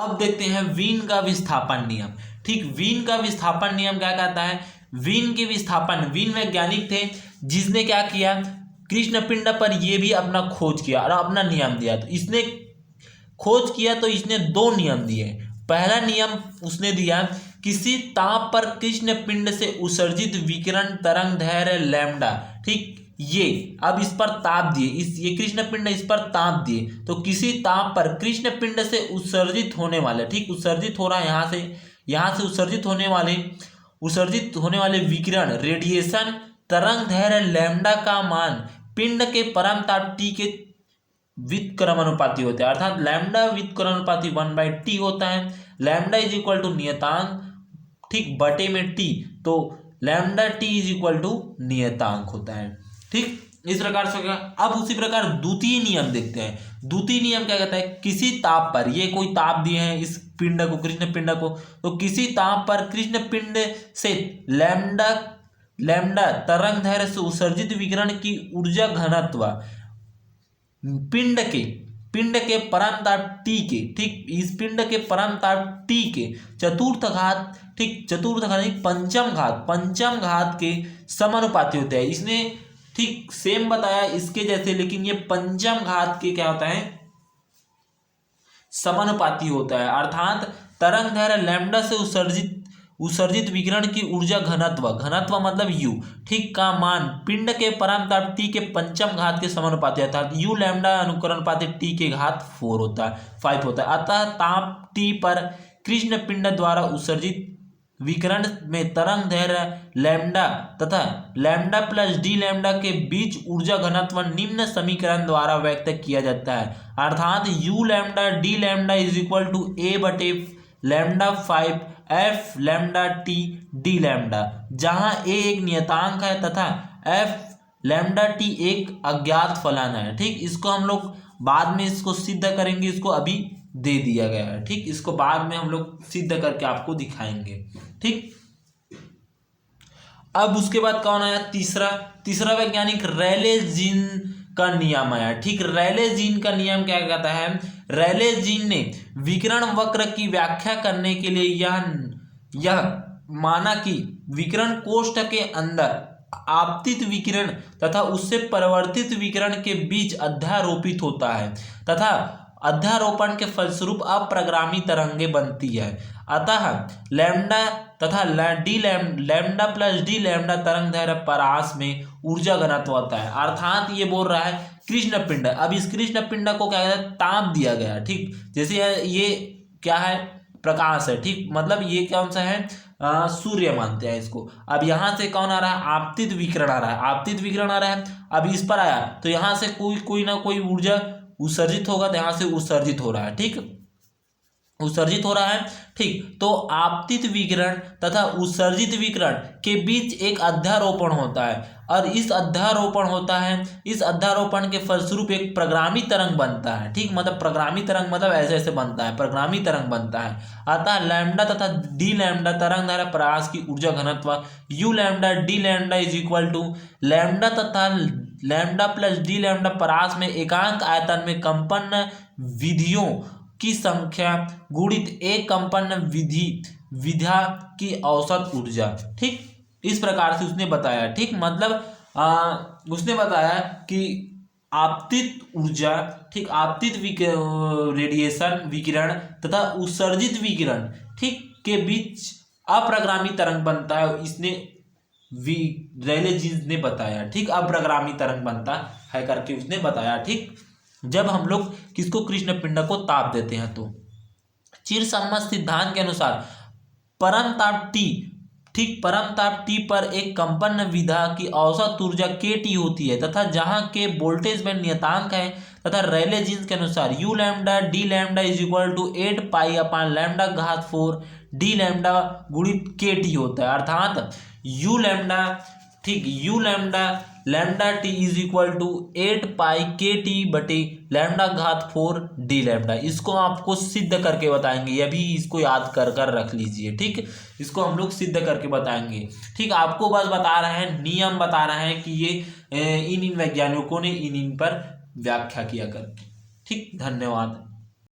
अब देखते हैं वीन का विस्थापन नियम। ठीक, वीन का विस्थापन नियम क्या कहता है? वीन के विस्थापन, वीन वैज्ञानिक थे जिसने क्या किया, कृष्ण पिंड पर ये भी अपना खोज किया और अपना नियम दिया। तो इसने खोज किया तो इसने दो नियम दिए। पहला नियम उसने दिया, किसी ताप पर कृष्ण पिंड से उत्सर्जित विकिरण तरंग दैर्घ्य लैम्डा। ठीक, ये अब इस पर ताप दिए, ये कृष्ण पिंड इस पर ताप दिए, तो किसी ताप पर कृष्ण पिंड से उत्सर्जित होने वाले, ठीक, उत्सर्जित हो रहा है यहाँ से उत्सर्जित होने वाले विकिरण रेडिएशन तरंग दैर्घ्य लैम्डा का मान पिंड के परम ताप टी के व्युत्क्रमानुपाती होता है। अर्थात लैम्डा व्युत्क्रमानुपाती 1/t होता है। लैम्डा इज इक्वल टू नियतांक, ठीक, बटे में टी, तो lambda T is equal to नियतांक होता है। ठीक, इस प्रकार से होगा। अब उसी प्रकार द्वितीय नियम देखते हैं। द्वितीय नियम क्या कहता है, किसी ताप पर, ये कोई ताप दिए हैं इस पिंड को, कृष्ण पिंड को, तो किसी ताप पर कृष्ण पिंड से लैम्डा तरंग दैर्घ्य से उत्सर्जित विकिरण की ऊर्जा घनत्व पिंड के परम ताप टी के, ठीक, इस पिंड के परम ताप टी के चतुर्थ घात, ठीक, चतुर्थ घात पंचम घात के समानुपाती होते हैं। इसने ठीक सेम बताया इसके जैसे, लेकिन ये पंचम घात के क्या होता है, समानुपाती होता है। अर्थात तरंग दैर्घ्य लैम्डा से उत्सर्जित विकिरण की ऊर्जा घनत्व मतलब U, ठीक, का मान पिंड के परम ताप T के पंचम घात के समानुपाती, अर्थात U लैम्डा अनुकरणपाती T के घात 5 होता है। अतः ताप T पर कृष्ण पिंड द्वारा उत्सर्जित विकिरण में तरंग दैर्घ्य लैम्डा तथा लैम्डा प्लस डी लैम्डा के बीच ऊर्जा घनत्व निम्न समीकरण द्वारा व्यक्त किया जाता है। अर्थात U lambda D lambda is equal to A बटे lambda 5 F lambda T D lambda, जहाँ A एक नियतांक है तथा F लैम्डा टी एक अज्ञात फलन है। ठीक, इसको हम लोग बाद में इसको सिद्ध करेंगे, इसको अभी दे दिया गया है। ठीक, इसको बाद में हम लोग सिद्ध करके आपको दिखाएंगे। ठीक, अब उसके बाद कौन आया, तीसरा वैज्ञानिक रेले जीन का नियम आया। ठीक, रेले जीन का नियम क्या कहता है, रेले जीन ने विकिरण वक्र की व्याख्या करने के लिए यह माना कि विकिरण कोष्ठ के अंदर आपतित विकिरण तथा उससे परावर्तित विकिरण के बीच अध्यारोपित होता है तथा अध्यारोपण के फलस्वरूप अप्रगामी तरंगे बनती है। अतः लैम्डा तथा लैम्डा प्लस डी लैम्डा तरंग दैर्घ्य परास में ऊर्जा घनत्व होता है। अर्थात ये बोल रहा है कृष्ण पिंड, अब इस कृष्ण पिंड को क्या कहते हैं, ताप दिया गया। ठीक, जैसे ये क्या है, प्रकाश है। ठीक, मतलब ये कौन सा है, सूर्य मानते हैं इसको। अब यहाँ से कौन आ रहा है, आपतित विकिरण आ रहा है, अब इस पर आया तो यहाँ से कोई ना कोई ऊर्जा उत्सर्जित होगा, तो यहाँ से उत्सर्जित हो रहा है। ठीक, उत्सर्जित हो रहा है। ठीक, तो आपतित विकिरण तथा उत्सर्जित विकिरण के बीच एक अध्यारोपण होता है और इस अध्यारोपण के फलस्वरूप एक प्रगामी तरंग बनता है। ठीक, मतलब प्रगामी तरंग मतलब ऐसे बनता है, प्रगामी तरंग बनता है। अतः लैम्डा तथा डी लैम्डा तरंग दैर्घ्य परास की ऊर्जा घनत्व U lambda D lambda is equal to lambda तथा लैम्डा प्लस डी लैम्डा परास में एकांक आयतन में कंपन विधियों की संख्या गुणित एक कंपन विधा की औसत ऊर्जा। ठीक, इस प्रकार से उसने बताया। ठीक, मतलब उसने बताया कि आपतित ऊर्जा, ठीक, आपतित रेडिएशन विकिरण तथा उत्सर्जित विकिरण, ठीक, के बीच अप्रगामी तरंग बनता है। इसने रेले जीन्स ने बताया। ठीक, अप्रगामी तरंग बनता है करके उसने बताया। ठीक, जब हम लोग किसको, कृष्ण पिंड को ताप देते हैं तो चिरसम्मत सिद्धांत के अनुसार परम ताप टी, ठीक, परम ताप टी पर एक कंपन विधा की औसत ऊर्जा KT होती है तथा जहां के वोल्टेज में नियतांक है तथा रेले जीन्स के अनुसार U lambda D lambda is equal to 8 pi अपान लैम्डा घात 4 डी लैम्डा गुणित KT होता है। अर्थात U लैम्डा, ठीक, U lambda T is equal to 8 pi KT बटे लैम्डा घात 4 डी लैम्डा। इसको आपको सिद्ध करके बताएंगे, ये भी इसको याद कर रख लीजिए। ठीक, इसको हम लोग सिद्ध करके बताएंगे। ठीक, आपको बस बता रहे हैं, नियम बता रहे हैं कि ये इन वैज्ञानिकों ने इन पर व्याख्या किया करके। ठीक, धन्यवाद।